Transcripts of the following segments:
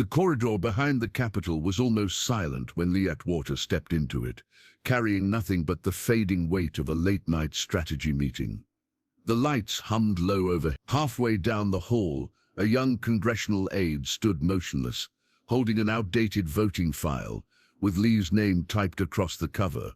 The corridor behind the Capitol was almost silent when Lee Atwater stepped into it, carrying nothing but the fading weight of a late-night strategy meeting. The lights hummed low over. Halfway down the hall, a young congressional aide stood motionless, holding an outdated voting file, with Lee's name typed across the cover.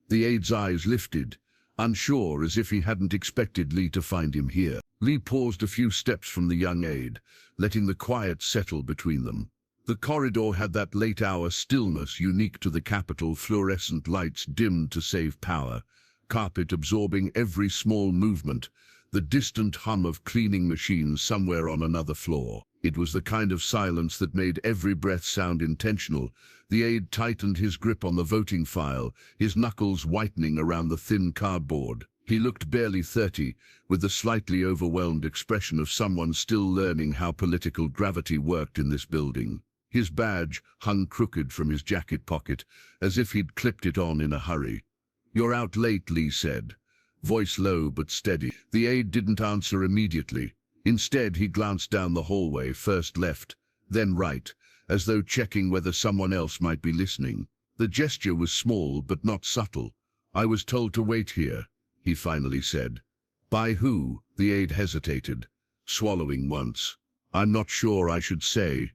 The aide's eyes lifted, unsure, as if he hadn't expected Lee to find him here. Lee paused a few steps from the young aide, letting the quiet settle between them. The corridor had that late-hour stillness unique to the Capitol, fluorescent lights dimmed to save power, carpet absorbing every small movement, the distant hum of cleaning machines somewhere on another floor. It was the kind of silence that made every breath sound intentional. The aide tightened his grip on the voting file, his knuckles whitening around the thin cardboard. He looked barely 30, with the slightly overwhelmed expression of someone still learning how political gravity worked in this building. His badge hung crooked from his jacket pocket, as if he'd clipped it on in a hurry. "You're out late," Lee said, voice low but steady. The aide didn't answer immediately. Instead, he glanced down the hallway, first left, then right, as though checking whether someone else might be listening. The gesture was small but not subtle. "I was told to wait here," he finally said. "By who?" The aide hesitated, swallowing once. "I'm not sure I should say."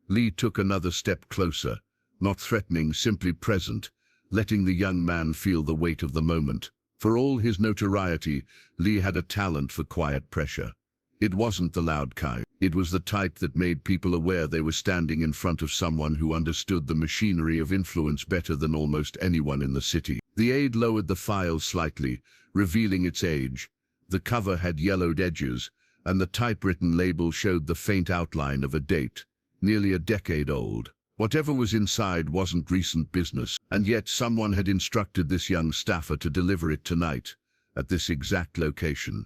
Lee took another step closer, not threatening, simply present, letting the young man feel the weight of the moment. For all his notoriety, Lee had a talent for quiet pressure. It wasn't the loud kind. It was the type that made people aware they were standing in front of someone who understood the machinery of influence better than almost anyone in the city. The aide lowered the file slightly, revealing its age. The cover had yellowed edges, and the typewritten label showed the faint outline of a date, nearly a decade old. Whatever was inside wasn't recent business, and yet someone had instructed this young staffer to deliver it tonight, at this exact location.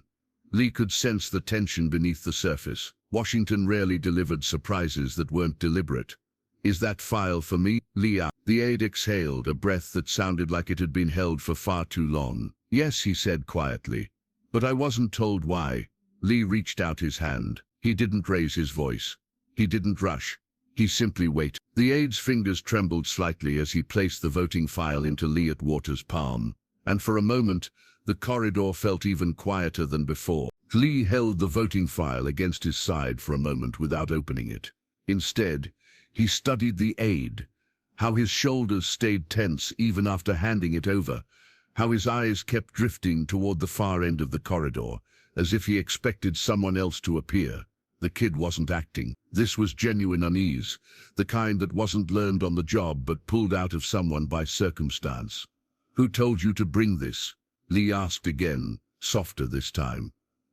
Lee could sense the tension beneath the surface. Washington rarely delivered surprises that weren't deliberate. "Is that file for me?" Lee asked. The aide exhaled, a breath that sounded like it had been held for far too long. "Yes," he said quietly. "But I wasn't told why." Lee reached out his hand. He didn't raise his voice. He didn't rush. He simply waited. The aide's fingers trembled slightly as he placed the voting file into Lee Atwater's palm. And for a moment, the corridor felt even quieter than before. Lee held the voting file against his side for a moment without opening it. Instead, he studied the aide, how his shoulders stayed tense even after handing it over, how his eyes kept drifting toward the far end of the corridor, as if he expected someone else to appear. The kid wasn't acting. This was genuine unease, the kind that wasn't learned on the job but pulled out of someone by circumstance. "Who told you to bring this?" Lee asked again, softer this time.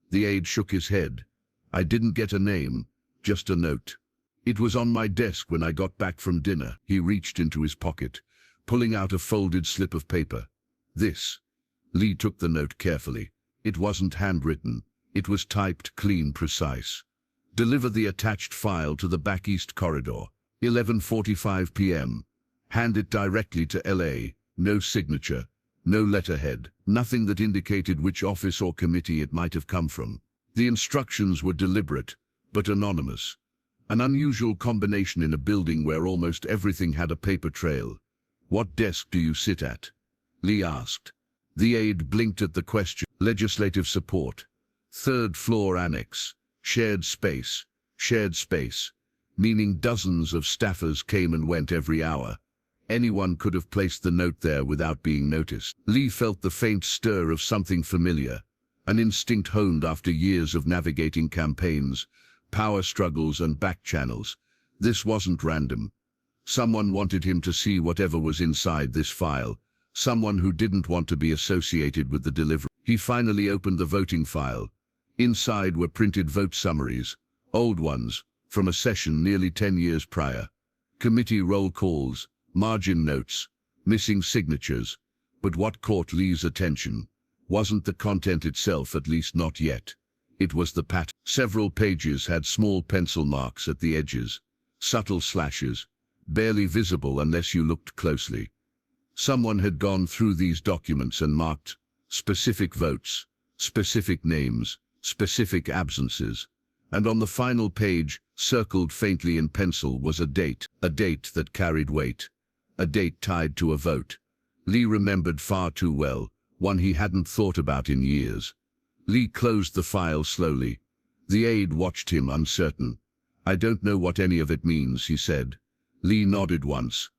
The aide shook his head. "I didn't get a name, just a note. It was on my desk when I got back from dinner." He reached into his pocket, pulling out a folded slip of paper. "This." Lee took the note carefully. It wasn't handwritten. It was typed, clean, precise. "Deliver the attached file to the back east corridor, 11:45 p.m. Hand it directly to L.A. No signature, no letterhead, nothing that indicated which office or committee it might have come from. The instructions were deliberate, but anonymous. An unusual combination in a building where almost everything had a paper trail. "What desk do you sit at?" Lee asked. The aide blinked at the question. "Legislative support. Third floor annex. Shared space, meaning dozens of staffers came and went every hour. Anyone could have placed the note there without being noticed." Lee felt the faint stir of something familiar, an instinct honed after years of navigating campaigns, power struggles and back channels. This wasn't random. Someone wanted him to see whatever was inside this file, someone who didn't want to be associated with the delivery. He finally opened the voting file. Inside were printed vote summaries, old ones, from a session nearly 10 years prior. Committee roll calls, margin notes, missing signatures. But what caught Lee's attention wasn't the content itself, at least not yet. It was the pattern. Several pages had small pencil marks at the edges, subtle slashes, barely visible unless you looked closely. Someone had gone through these documents and marked specific votes, specific names, specific absences. And on the final page, circled faintly in pencil, was a date that carried weight, a date tied to a vote. Lee remembered far too well, one he hadn't thought about in years. Lee closed the file slowly. The aide watched him, uncertain. "I don't know what any of it means," he said. Lee nodded once.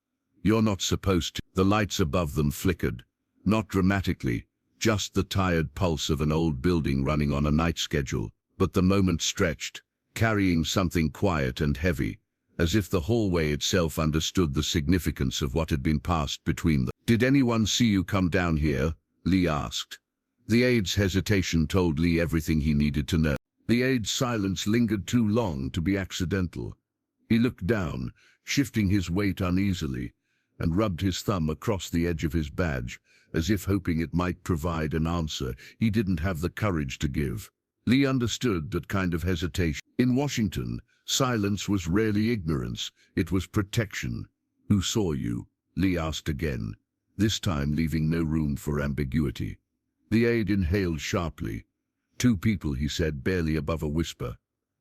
"You're not supposed to." The lights above them flickered, not dramatically, just the tired pulse of an old building running on a night schedule. But the moment stretched, carrying something quiet and heavy, as if the hallway itself understood the significance of what had been passed between them. "Did anyone see you come down here?" Lee asked. The aide's hesitation told Lee everything he needed to know. The aide's silence lingered too long to be accidental. He looked down, shifting his weight uneasily, and rubbed his thumb across the edge of his badge, as if hoping it might provide an answer he didn't have the courage to give. Lee understood that kind of hesitation. In Washington, silence was rarely ignorance, it was protection. "Who saw you?" Lee asked again, this time leaving no room for ambiguity. The aide inhaled sharply. "Two people," he said, barely above a whisper.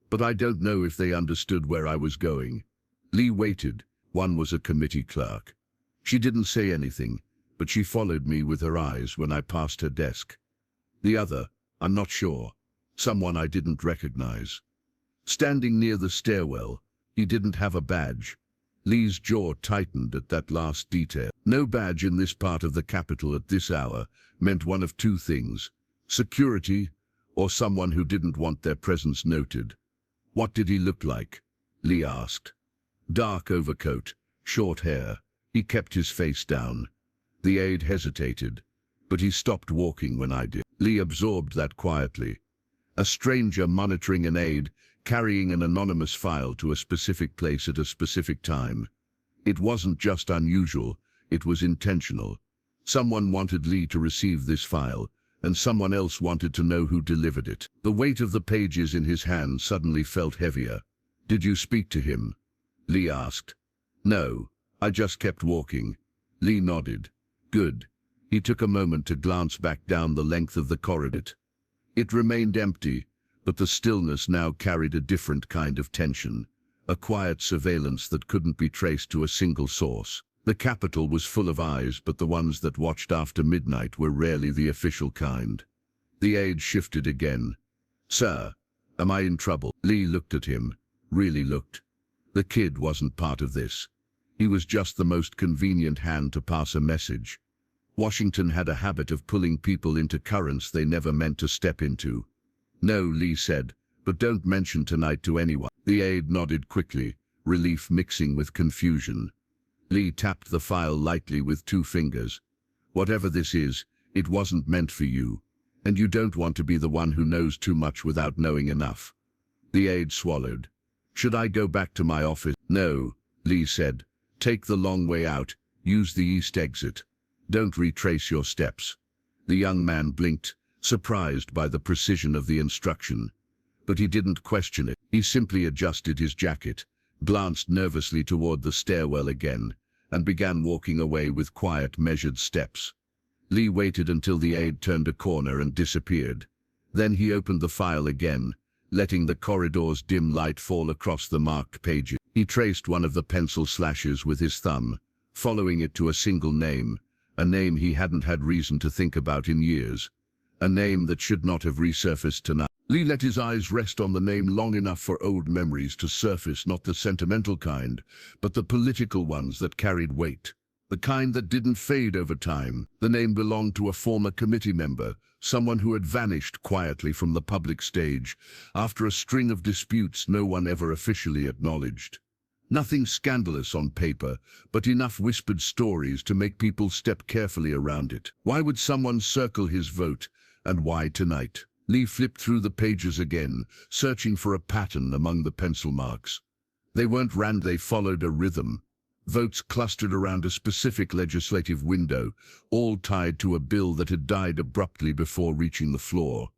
"But I don't know if they understood where I was going." Lee waited. One was a committee clerk. She didn't say anything, but she followed me with her eyes when I passed her desk. The other, I'm not sure. Someone I didn't recognize. Standing near the stairwell, he didn't have a badge. Lee's jaw tightened at that last detail. No badge in this part of the Capitol at this hour meant one of two things: security, or someone who didn't want their presence noted. "What did he look like?" Lee asked. "Dark overcoat, short hair. He kept his face down." The aide hesitated, but he stopped walking when I did. Lee absorbed that quietly. A stranger monitoring an aide, carrying an anonymous file to a specific place at a specific time. It wasn't just unusual, it was intentional. Someone wanted Lee to receive this file, and someone else wanted to know who delivered it. The weight of the pages in his hand suddenly felt heavier. "Did you speak to him?" Lee asked. "No, I just kept walking." Lee nodded. "Good." He took a moment to glance back down the length of the corridor. It remained empty, but the stillness now carried a different kind of tension, a quiet surveillance that couldn't be traced to a single source. The Capitol was full of eyes, but the ones that watched after midnight were rarely the official kind. The aide shifted again. "Sir, am I in trouble?" Lee looked at him, really looked. The kid wasn't part of this. He was just the most convenient hand to pass a message. Washington had a habit of pulling people into currents they never meant to step into. "No," Lee said, "but don't mention tonight to anyone." The aide nodded quickly, relief mixing with confusion. Lee tapped the file lightly with 2 fingers. "Whatever this is, it wasn't meant for you, and you don't want to be the one who knows too much without knowing enough." The aide swallowed. "Should I go back to my office?" "No," Lee said. "Take the long way out, use the east exit. Don't retrace your steps." The young man blinked, surprised by the precision of the instruction. But he didn't question it. He simply adjusted his jacket, glanced nervously toward the stairwell again, and began walking away with quiet, measured steps. Lee waited until the aide turned a corner and disappeared. Then he opened the file again, letting the corridor's dim light fall across the marked pages. He traced one of the pencil slashes with his thumb, following it to a single name, a name he hadn't had reason to think about in years, a name that should not have resurfaced tonight. Lee let his eyes rest on the name long enough for old memories to surface, not the sentimental kind, but the political ones that carried weight. The kind that didn't fade over time. The name belonged to a former committee member, someone who had vanished quietly from the public stage, after a string of disputes no one ever officially acknowledged. Nothing scandalous on paper, but enough whispered stories to make people step carefully around it. Why would someone circle his vote, and why tonight? Lee flipped through the pages again, searching for a pattern among the pencil marks. They weren't random, they followed a rhythm. Votes clustered around a specific legislative window, all tied to a bill that had died abruptly before reaching the floor.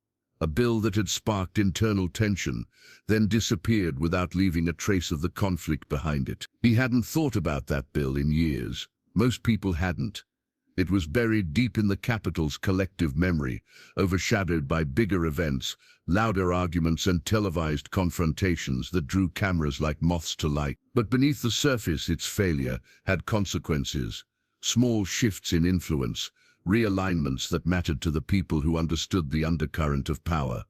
A bill that had sparked internal tension, then disappeared without leaving a trace of the conflict behind it. He hadn't thought about that bill in years. Most people hadn't. It was buried deep in the Capitol's collective memory, overshadowed by bigger events, louder arguments and televised confrontations that drew cameras like moths to light. But beneath the surface, its failure had consequences. Small shifts in influence, realignments that mattered to the people who understood the undercurrent of power.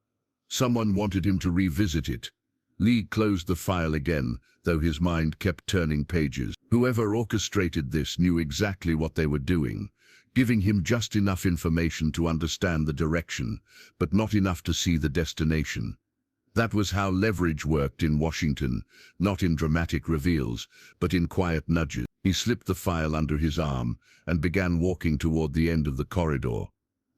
Someone wanted him to revisit it. Lee closed the file again, though his mind kept turning pages. Whoever orchestrated this knew exactly what they were doing, giving him just enough information to understand the direction, but not enough to see the destination. That was how leverage worked in Washington, not in dramatic reveals, but in quiet nudges. He slipped the file under his arm and began walking toward the end of the corridor.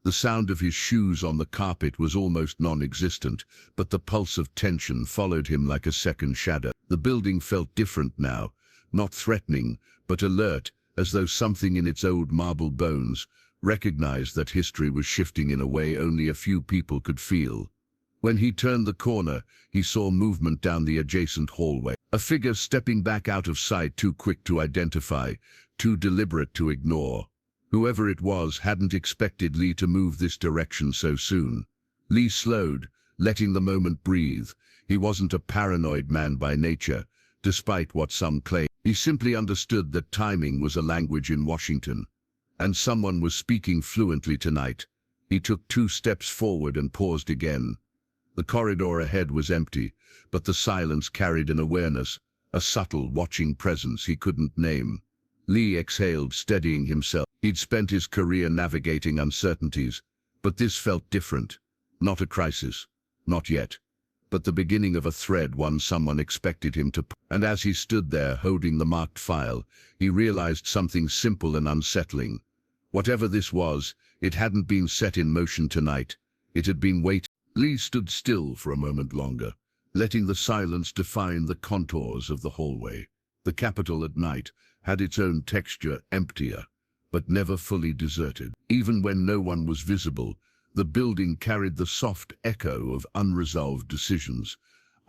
The sound of his shoes on the carpet was almost non-existent, but the pulse of tension followed him like a second shadow. The building felt different now, not threatening, but alert, as though something in its old marble bones recognized that history was shifting in a way only a few people could feel. When he turned the corner, he saw movement down the adjacent hallway. A figure stepping back out of sight, too quick to identify, too deliberate to ignore. Whoever it was hadn't expected Lee to move this direction so soon. Lee slowed, letting the moment breathe. He wasn't a paranoid man by nature, despite what some claimed. He simply understood that timing was a language in Washington, and someone was speaking fluently tonight. He took 2 steps forward and paused again. The corridor ahead was empty, but the silence carried an awareness, a subtle, watching presence he couldn't name. Lee exhaled, steadying himself. He'd spent his career navigating uncertainties, but this felt different. Not a crisis. Not yet. But the beginning of a thread, one someone expected him to. And as he stood there, holding the marked file, he realized something simple and unsettling. Whatever this was, it hadn't been set in motion tonight. It had been waiting. Lee stood still for a moment longer, letting the silence define the contours of the hallway. The Capitol at night had its own texture, emptier, but never fully deserted. Even when no one was visible, the building carried the soft echo of unresolved decisions,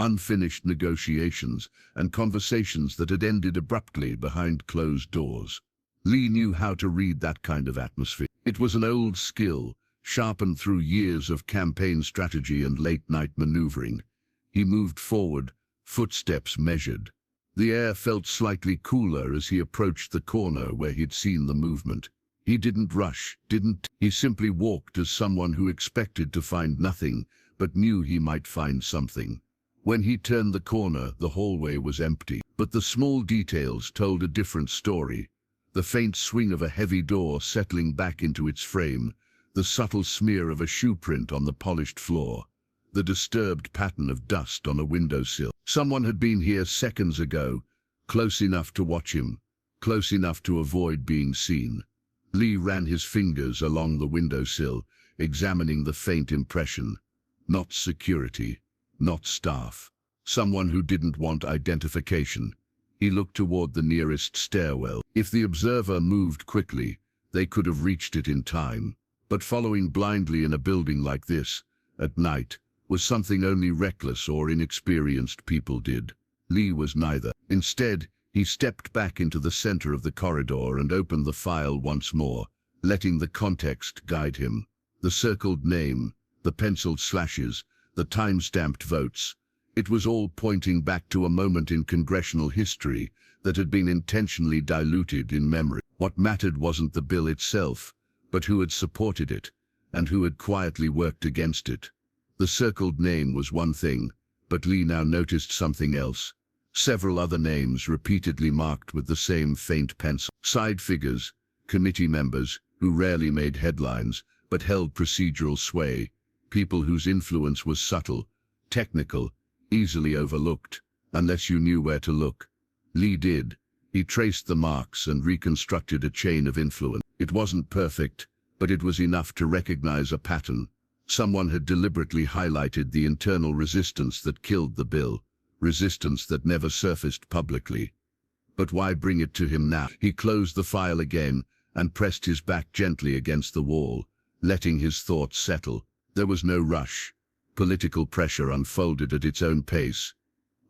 unfinished negotiations, and conversations that had ended abruptly behind closed doors. Lee knew how to read that kind of atmosphere. It was an old skill, sharpened through years of campaign strategy and late-night maneuvering. He moved forward, footsteps measured. The air felt slightly cooler as he approached the corner where he'd seen the movement. He didn't rush, he simply walked as someone who expected to find nothing, but knew he might find something. When he turned the corner, the hallway was empty, but the small details told a different story. The faint swing of a heavy door settling back into its frame, the subtle smear of a shoe print on the polished floor, the disturbed pattern of dust on a windowsill. Someone had been here seconds ago, close enough to watch him, close enough to avoid being seen. Lee ran his fingers along the windowsill, examining the faint impression. Not security, not staff. Someone who didn't want identification. He looked toward the nearest stairwell. If the observer moved quickly, they could have reached it in time. But following blindly in a building like this, at night, was something only reckless or inexperienced people did. Lee was neither. Instead, he stepped back into the center of the corridor and opened the file once more, letting the context guide him. The circled name, the penciled slashes, the time-stamped votes. It was all pointing back to a moment in congressional history that had been intentionally diluted in memory. What mattered wasn't the bill itself, but who had supported it, and who had quietly worked against it. The circled name was one thing, but Lee now noticed something else. Several other names repeatedly marked with the same faint pencil. Side figures, committee members, who rarely made headlines, but held procedural sway. People whose influence was subtle, technical, easily overlooked, unless you knew where to look. Lee did. He traced the marks and reconstructed a chain of influence. It wasn't perfect, but it was enough to recognize a pattern. Someone had deliberately highlighted the internal resistance that killed the bill, resistance that never surfaced publicly. But why bring it to him now? He closed the file again and pressed his back gently against the wall, letting his thoughts settle. There was no rush. Political pressure unfolded at its own pace.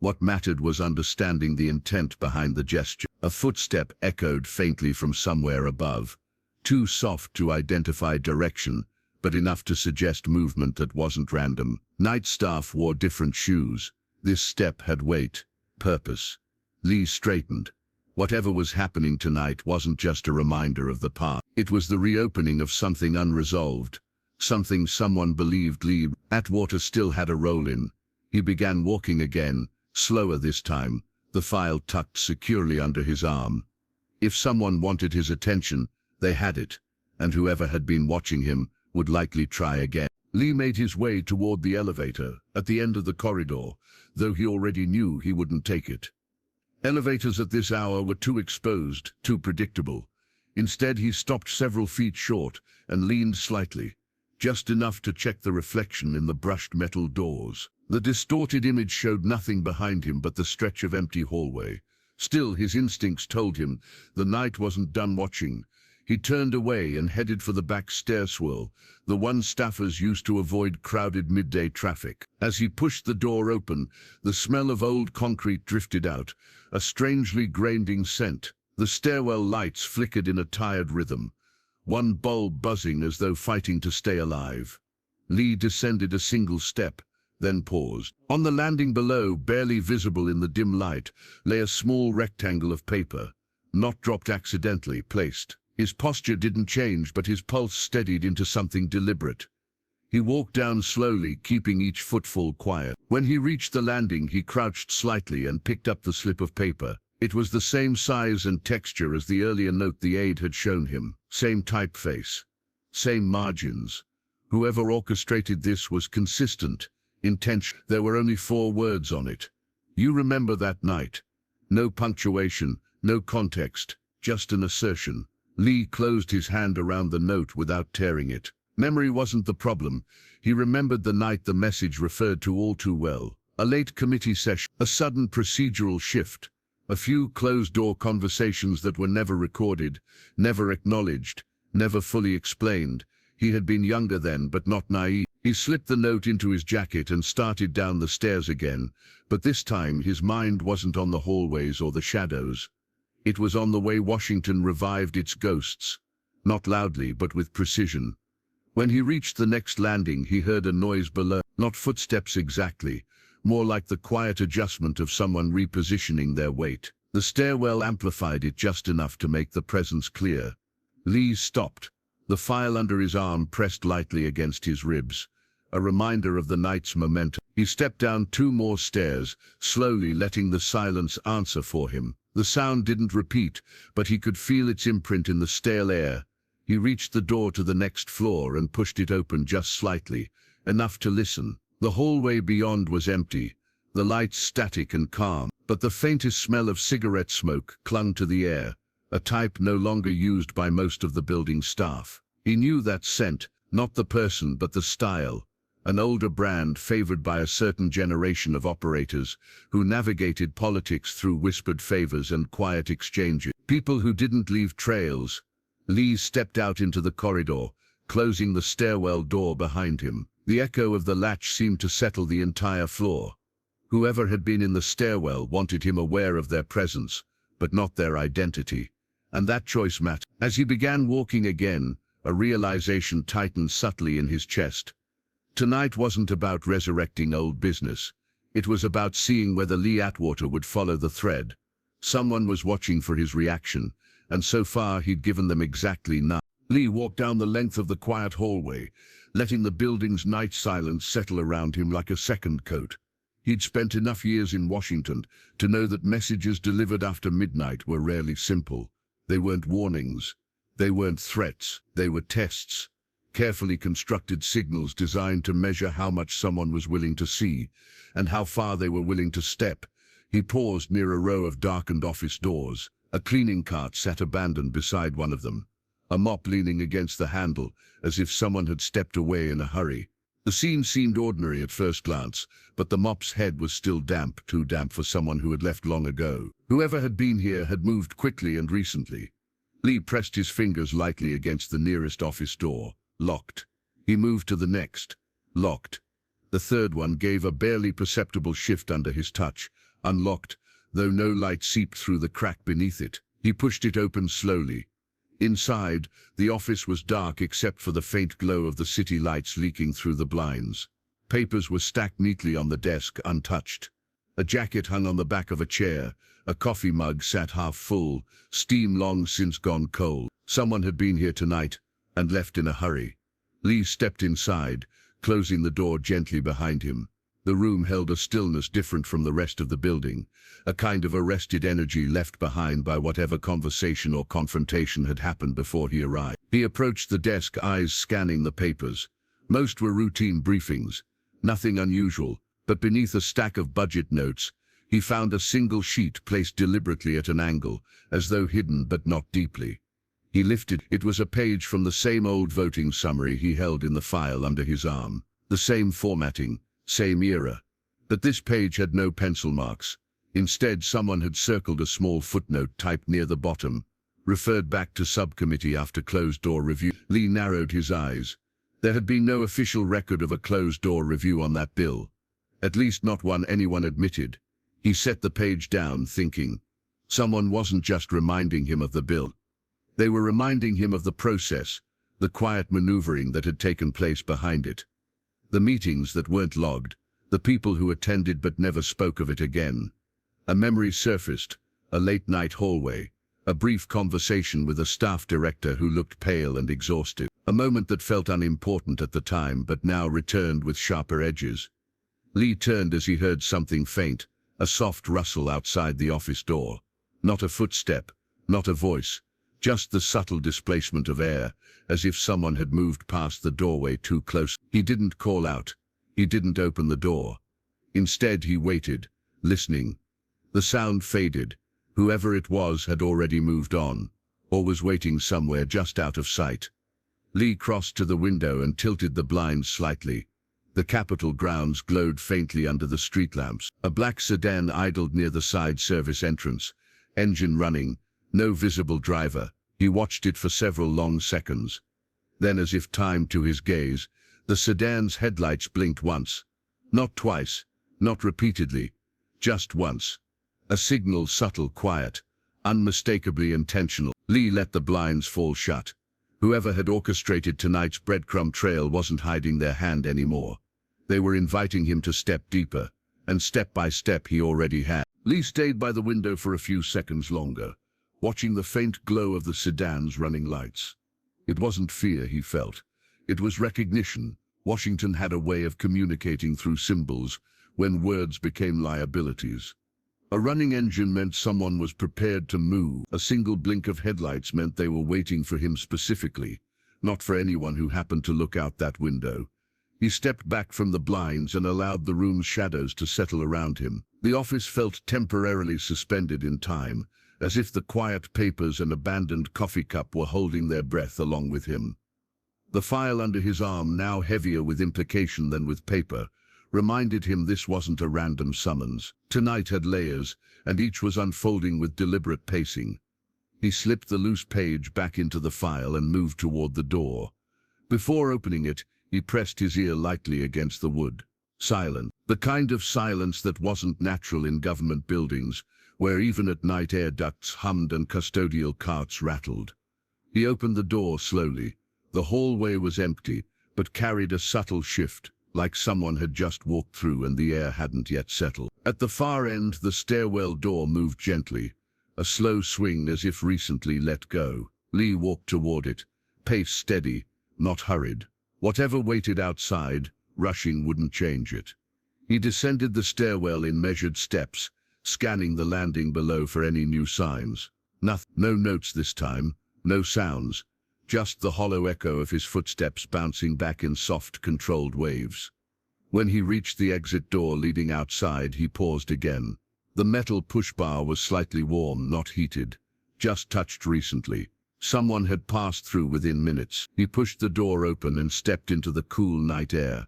What mattered was understanding the intent behind the gesture. A footstep echoed faintly from somewhere above. too soft to identify direction, but enough to suggest movement that wasn't random. Night staff wore different shoes. This step had weight, purpose. Lee straightened. Whatever was happening tonight wasn't just a reminder of the past. It was the reopening of something unresolved, something someone believed Lee Atwater still had a role in. He began walking again, slower this time, the file tucked securely under his arm. If someone wanted his attention, they had it, and whoever had been watching him would likely try again. Lee made his way toward the elevator, at the end of the corridor, though he already knew he wouldn't take it. Elevators at this hour were too exposed, too predictable. Instead, he stopped several feet short and leaned slightly, just enough to check the reflection in the brushed metal doors. The distorted image showed nothing behind him but the stretch of empty hallway. Still, his instincts told him the night wasn't done watching. He turned away and headed for the back stairwell, the one staffers used to avoid crowded midday traffic. As he pushed the door open, the smell of old concrete drifted out, a strangely grinding scent. The stairwell lights flickered in a tired rhythm, one bulb buzzing as though fighting to stay alive. Lee descended a single step, then paused. On the landing below, barely visible in the dim light, lay a small rectangle of paper, not dropped accidentally, placed. His posture didn't change, but his pulse steadied into something deliberate. He walked down slowly, keeping each footfall quiet. When he reached the landing, he crouched slightly and picked up the slip of paper. It was the same size and texture as the earlier note the aide had shown him. Same typeface, same margins. Whoever orchestrated this was consistent, intentional. There were only 4 words on it. You remember that night. No punctuation, no context, just an assertion. Lee closed his hand around the note without tearing it. Memory wasn't the problem. He remembered the night the message referred to all too well. A late committee session, a sudden procedural shift, a few closed-door conversations that were never recorded, never acknowledged, never fully explained. He had been younger then, but not naive. He slipped the note into his jacket and started down the stairs again, but this time his mind wasn't on the hallways or the shadows. It was on the way Washington revived its ghosts, not loudly but with precision. When he reached the next landing, he heard a noise below, not footsteps exactly, more like the quiet adjustment of someone repositioning their weight. The stairwell amplified it just enough to make the presence clear. Lee stopped, the file under his arm pressed lightly against his ribs, a reminder of the night's momentum. He stepped down 2 more stairs, slowly letting the silence answer for him. The sound didn't repeat, but he could feel its imprint in the stale air. He reached the door to the next floor and pushed it open just slightly, enough to listen. The hallway beyond was empty, the lights static and calm, but the faintest smell of cigarette smoke clung to the air, a type no longer used by most of the building staff. He knew that scent, not the person but the style, an older brand favored by a certain generation of operators who navigated politics through whispered favors and quiet exchanges. People who didn't leave trails. Lee stepped out into the corridor, closing the stairwell door behind him. The echo of the latch seemed to settle the entire floor. Whoever had been in the stairwell wanted him aware of their presence, but not their identity. And that choice mattered. As he began walking again, a realization tightened subtly in his chest. Tonight wasn't about resurrecting old business. It was about seeing whether Lee Atwater would follow the thread. Someone was watching for his reaction, and so far he'd given them exactly none. Lee walked down the length of the quiet hallway, letting the building's night silence settle around him like a second coat. He'd spent enough years in Washington to know that messages delivered after midnight were rarely simple. They weren't warnings. They weren't threats. They were tests. Carefully constructed signals designed to measure how much someone was willing to see, and how far they were willing to step. He paused near a row of darkened office doors. A cleaning cart sat abandoned beside one of them, a mop leaning against the handle, as if someone had stepped away in a hurry. The scene seemed ordinary at first glance, but the mop's head was still damp, too damp for someone who had left long ago. Whoever had been here had moved quickly and recently. Lee pressed his fingers lightly against the nearest office door. Locked. He moved to the next. Locked. The third one gave a barely perceptible shift under his touch. Unlocked, though no light seeped through the crack beneath it. He pushed it open slowly. Inside, the office was dark except for the faint glow of the city lights leaking through the blinds. Papers were stacked neatly on the desk, untouched. A jacket hung on the back of a chair. A coffee mug sat half full, steam long since gone cold. Someone had been here tonight, and left in a hurry. Lee stepped inside, closing the door gently behind him. The room held a stillness different from the rest of the building, a kind of arrested energy left behind by whatever conversation or confrontation had happened before he arrived. He approached the desk, eyes scanning the papers. Most were routine briefings, nothing unusual, but beneath a stack of budget notes, he found a single sheet placed deliberately at an angle, as though hidden but not deeply. He lifted. It was a page from the same old voting summary he held in the file under his arm. The same formatting, same era. But this page had no pencil marks. Instead, someone had circled a small footnote typed near the bottom, referred back to subcommittee after closed-door review. Lee narrowed his eyes. There had been no official record of a closed-door review on that bill. At least not one anyone admitted. He set the page down, thinking. Someone wasn't just reminding him of the bill. They were reminding him of the process, the quiet maneuvering that had taken place behind it. The meetings that weren't logged, the people who attended but never spoke of it again. A memory surfaced, a late-night hallway, a brief conversation with a staff director who looked pale and exhausted. A moment that felt unimportant at the time but now returned with sharper edges. Lee turned as he heard something faint, a soft rustle outside the office door. Not a footstep, not a voice, just the subtle displacement of air, as if someone had moved past the doorway too close. He didn't call out. He didn't open the door. Instead, he waited, listening. The sound faded. Whoever it was had already moved on, or was waiting somewhere just out of sight. Lee crossed to the window and tilted the blinds slightly. The Capitol grounds glowed faintly under the street lamps. A black sedan idled near the side service entrance, engine running, no visible driver. He watched it for several long seconds. Then, as if timed to his gaze, the sedan's headlights blinked once. Not twice, not repeatedly, just once. A signal, subtle, quiet, unmistakably intentional. Lee let the blinds fall shut. Whoever had orchestrated tonight's breadcrumb trail wasn't hiding their hand anymore. They were inviting him to step deeper, and step by step he already had. Lee stayed by the window for a few seconds longer, watching the faint glow of the sedan's running lights. It wasn't fear he felt. It was recognition. Washington had a way of communicating through symbols when words became liabilities. A running engine meant someone was prepared to move. A single blink of headlights meant they were waiting for him specifically, not for anyone who happened to look out that window. He stepped back from the blinds and allowed the room's shadows to settle around him. The office felt temporarily suspended in time, as if the quiet papers and abandoned coffee cup were holding their breath along with him. The file under his arm, now heavier with implication than with paper, reminded him this wasn't a random summons. Tonight had layers, and each was unfolding with deliberate pacing. He slipped the loose page back into the file and moved toward the door. Before opening it, he pressed his ear lightly against the wood. Silent. The kind of silence that wasn't natural in government buildings, where even at night air ducts hummed and custodial carts rattled. He opened the door slowly. The hallway was empty, but carried a subtle shift, like someone had just walked through and the air hadn't yet settled. At the far end, the stairwell door moved gently, a slow swing as if recently let go. Lee walked toward it, pace steady, not hurried. Whatever waited outside, rushing wouldn't change it. He descended the stairwell in measured steps, scanning the landing below for any new signs. Nothing. No notes this time, no sounds, just the hollow echo of his footsteps bouncing back in soft, controlled waves. When he reached the exit door leading outside, he paused again. The metal push bar was slightly warm, not heated, just touched recently. Someone had passed through within minutes. He pushed the door open and stepped into the cool night air.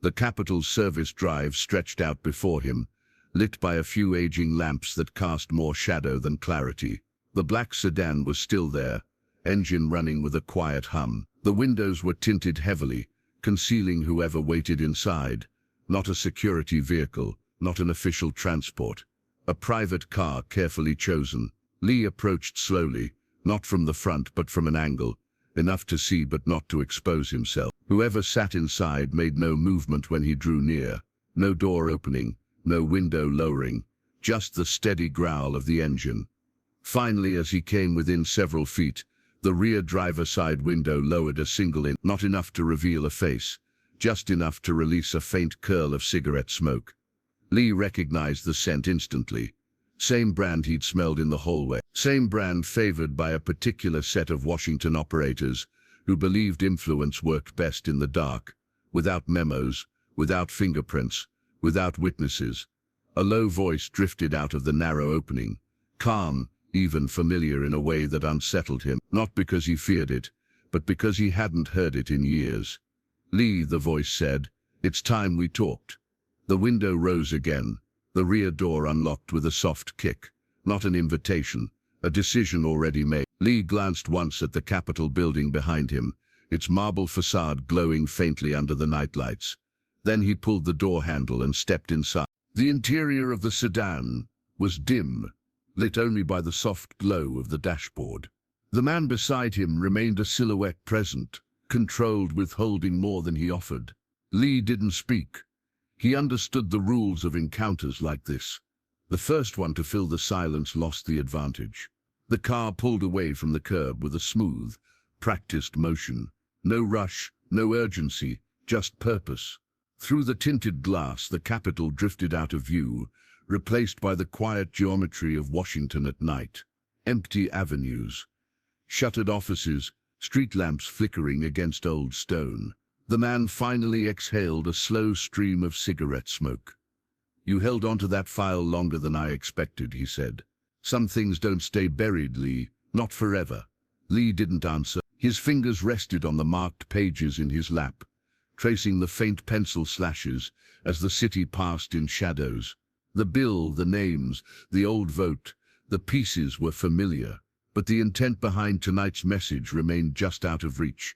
The Capitol's service drive stretched out before him, lit by a few aging lamps that cast more shadow than clarity. The black sedan was still there, engine running with a quiet hum. The windows were tinted heavily, concealing whoever waited inside. Not a security vehicle, not an official transport. A private car carefully chosen. Lee approached slowly, Not from the front, but from an angle, enough to see but not to expose himself. Whoever sat inside made no movement when he drew near. No door opening, no window lowering, just the steady growl of the engine. Finally, as he came within several feet, the rear driver's side window lowered a single inch, not enough to reveal a face, just enough to release a faint curl of cigarette smoke. Lee recognized the scent instantly. Same brand he'd smelled in the hallway. Same brand favored by a particular set of Washington operators who believed influence worked best in the dark, without memos, without fingerprints, without witnesses. A low voice drifted out of the narrow opening, calm, even familiar in a way that unsettled him, not because he feared it, but because he hadn't heard it in years. "Lee," the voice said, "it's time we talked." The window rose again, the rear door unlocked with a soft kick, not an invitation, a decision already made. Lee glanced once at the Capitol building behind him, its marble facade glowing faintly under the nightlights. Then he pulled the door handle and stepped inside. The interior of the sedan was dim, lit only by the soft glow of the dashboard. The man beside him remained a silhouette present, controlled, withholding more than he offered. Lee didn't speak. He understood the rules of encounters like this. The first one to fill the silence lost the advantage. The car pulled away from the curb with a smooth, practiced motion. No rush, no urgency, just purpose. Through the tinted glass, the Capitol drifted out of view, replaced by the quiet geometry of Washington at night. Empty avenues, shuttered offices, street lamps flickering against old stone. The man finally exhaled a slow stream of cigarette smoke. "You held onto that file longer than I expected," he said. "Some things don't stay buried, Lee, not forever." Lee didn't answer. His fingers rested on the marked pages in his lap, tracing the faint pencil slashes as the city passed in shadows. The bill, the names, the old vote, the pieces were familiar, but the intent behind tonight's message remained just out of reach,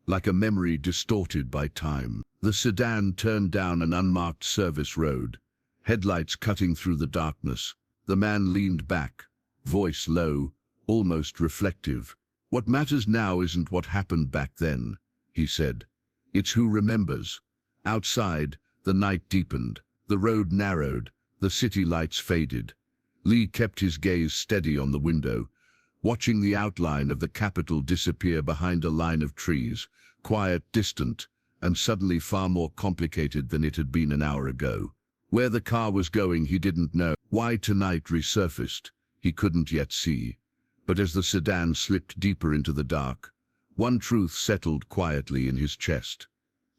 like a memory distorted by time. The sedan turned down an unmarked service road, headlights cutting through the darkness. The man leaned back, voice low, almost reflective. "What matters now isn't what happened back then," he said. "It's who remembers." Outside, the night deepened, the road narrowed, the city lights faded. Lee kept his gaze steady on the window, watching the outline of the Capitol disappear behind a line of trees, quiet, distant, and suddenly far more complicated than it had been an hour ago. Where the car was going he didn't know. Why tonight resurfaced, he couldn't yet see. But as the sedan slipped deeper into the dark, one truth settled quietly in his chest.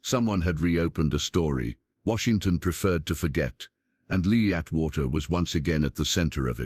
Someone had reopened a story Washington preferred to forget, and Lee Atwater was once again at the center of it.